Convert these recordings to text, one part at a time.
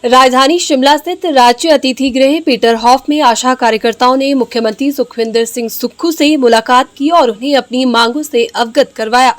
राजधानी शिमला स्थित राज्य अतिथि गृह पीटर हॉफ में आशा कार्यकर्ताओं ने मुख्यमंत्री सुखविंदर सिंह सुक्खू से मुलाकात की और उन्हें अपनी मांगों से अवगत करवाया।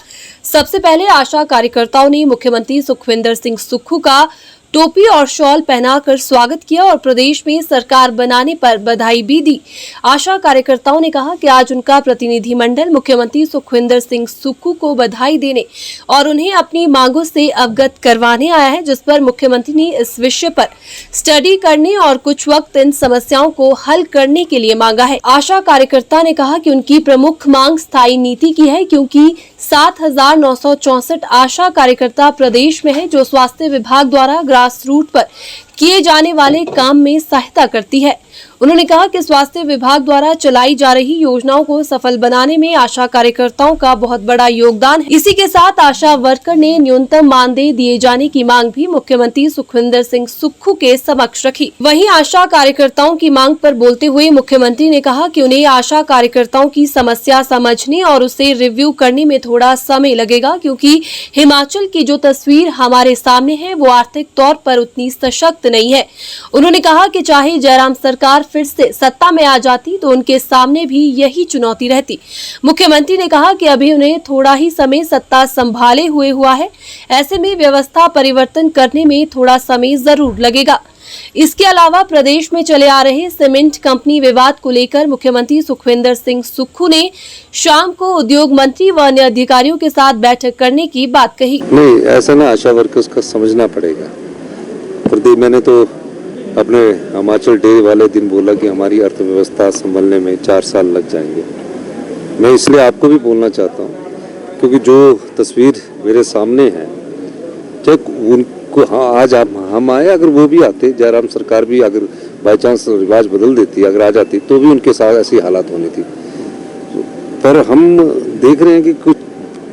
सबसे पहले आशा कार्यकर्ताओं ने मुख्यमंत्री सुखविंदर सिंह सुक्खू का टोपी और शॉल पहनाकर स्वागत किया और प्रदेश में सरकार बनाने पर बधाई भी दी। आशा कार्यकर्ताओं ने कहा कि आज उनका प्रतिनिधिमंडल मुख्यमंत्री सुखविंदर सिंह सुक्खू को बधाई देने और उन्हें अपनी मांगों से अवगत करवाने आया है, जिस पर मुख्यमंत्री ने इस विषय पर स्टडी करने और कुछ वक्त इन समस्याओं को हल करने के लिए मांगा है। आशा कार्यकर्ता ने कहा कि उनकी प्रमुख मांग स्थायी नीति की है, क्योंकि 7,964 आशा कार्यकर्ता प्रदेश में है, जो स्वास्थ्य विभाग द्वारा ग्रास रूट पर किए जाने वाले काम में सहायता करती है। उन्होंने कहा कि स्वास्थ्य विभाग द्वारा चलाई जा रही योजनाओं को सफल बनाने में आशा कार्यकर्ताओं का बहुत बड़ा योगदान है। इसी के साथ आशा वर्कर ने न्यूनतम मानदेय दिए जाने की मांग भी मुख्यमंत्री सुखविंदर सिंह सुक्खू के समक्ष रखी। वहीं आशा कार्यकर्ताओं की मांग पर बोलते हुए मुख्यमंत्री ने कहा कि उन्हें आशा कार्यकर्ताओं की समस्या समझने और उसे रिव्यू करने में थोड़ा समय लगेगा, क्योंकि हिमाचल की जो तस्वीर हमारे सामने है वो आर्थिक तौर पर उतनी सशक्त नहीं है। उन्होंने कहा कि चाहे जयराम सरकार फिर से सत्ता में आ जाती तो उनके सामने भी यही चुनौती रहती। मुख्यमंत्री ने कहा कि अभी उन्हें थोड़ा ही समय सत्ता संभाले हुआ है, ऐसे में व्यवस्था परिवर्तन करने में थोड़ा समय जरूर लगेगा। इसके अलावा प्रदेश में चले आ रहे सीमेंट कंपनी विवाद को लेकर मुख्यमंत्री सुखविंदर सिंह सुक्खू ने शाम को उद्योग मंत्री व अन्य अधिकारियों के साथ बैठक करने की बात कही। नहीं, ऐसा ना आशा वर्कर्स का समझना पड़ेगा। प्रदीप, मैंने तो अपने हिमाचल डे वाले दिन बोला कि हमारी अर्थव्यवस्था संभलने में 4 साल लग जाएंगे। मैं इसलिए आपको भी बोलना चाहता हूँ, क्योंकि जो तस्वीर मेरे सामने है, चाहे उनको आज हम आए, अगर वो भी आते, जयराम सरकार भी अगर बाई चांस रिवाज बदल देती, अगर आ जाती, तो भी उनके साथ ऐसी हालात होनी थी। पर हम देख रहे हैं कि कुछ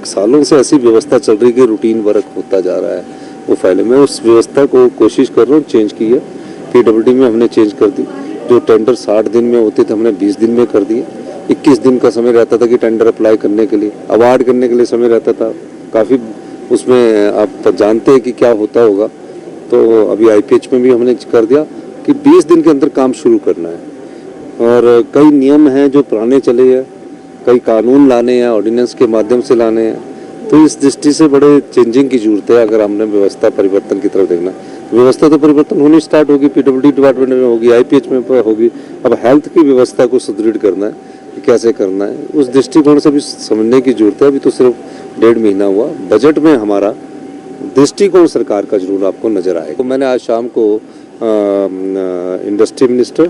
सालों से ऐसी व्यवस्था चल रही है, रूटीन वर्क होता जा रहा है, वो फैले। मैं उस व्यवस्था को कोशिश कर रहा हूँ चेंज की है। PWD में हमने चेंज कर दी। जो टेंडर 60 दिन में होते थे, हमने 20 दिन में कर दिए। 21 दिन का समय रहता था कि टेंडर अप्लाई करने के लिए, अवार्ड करने के लिए समय रहता था। काफ़ी उसमें आप जानते हैं कि क्या होता होगा। तो अभी IPH में भी हमने कर दिया कि 20 दिन के अंदर काम शुरू करना है। और कई नियम हैं जो पुराने चले हैं, कई कानून लाने हैं, ऑर्डिनेंस के माध्यम से लाने हैं। तो इस दृष्टि से बड़े चेंजिंग की जरूरत है। अगर हमने व्यवस्था परिवर्तन की तरफ देखना, व्यवस्था तो परिवर्तन होनी स्टार्ट होगी, PWD डिपार्टमेंट में होगी, IPH में होगी। अब हेल्थ की व्यवस्था को सुदृढ़ करना है, कैसे करना है, उस दृष्टिकोण से भी समझने की जरूरत है। अभी तो सिर्फ 1.5 महीना हुआ। बजट में हमारा दृष्टिकोण सरकार का जरूर आपको नजर आएगा। तो मैंने आज शाम को इंडस्ट्री मिनिस्टर,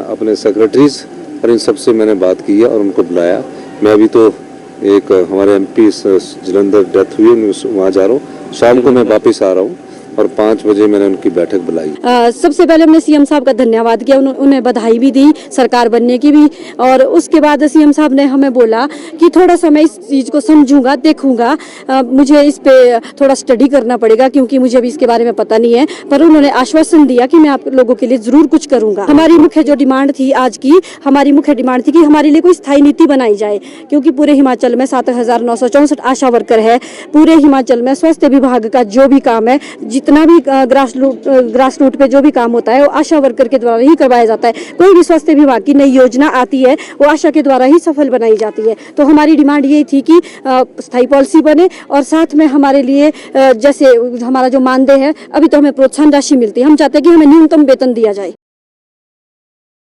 अपने सेक्रेटरीज और इन सबसे मैंने बात की है और उनको बुलाया। मैं अभी तो एक हमारे MP जलंधर डेथ हुई, वहाँ जा रहा हूँ। शाम को मैं वापस आ रहा हूँ और 5 बजे मैंने उनकी बैठक बुलाई। सबसे पहले हमने CM साहब का धन्यवाद किया, उन्हें बधाई भी दी सरकार बनने की भी। और उसके बाद CM साहब ने हमें बोला कि थोड़ा सा मैं इस चीज़ को समझूंगा, देखूंगा, मुझे इस पे थोड़ा स्टडी करना पड़ेगा, क्योंकि मुझे अभी इसके बारे में पता नहीं है। पर उन्होंने आश्वासन दिया कि मैं आप लोगों के लिए जरूर कुछ करूंगा। हमारी मुख्य जो डिमांड थी आज की, हमारी मुख्य डिमांड थी कि हमारे लिए कोई स्थायी नीति बनाई जाए, क्योंकि पूरे हिमाचल में 7,964 आशा वर्कर है। पूरे हिमाचल में स्वास्थ्य विभाग का जो भी काम है, जितना भी ग्रास रूट पे जो भी काम होता है, वो आशा वर्कर के द्वारा ही करवाया जाता है। कोई भी स्वास्थ्य विभाग की नई योजना आती है, वो आशा के द्वारा ही सफल बनाई जाती है। तो हमारी डिमांड यही थी कि स्थायी पॉलिसी बने और साथ में हमारे लिए जैसे हमारा जो मानदेय है, अभी तो हमें प्रोत्साहन राशि मिलती है, हम चाहते हैं कि हमें न्यूनतम वेतन दिया जाए।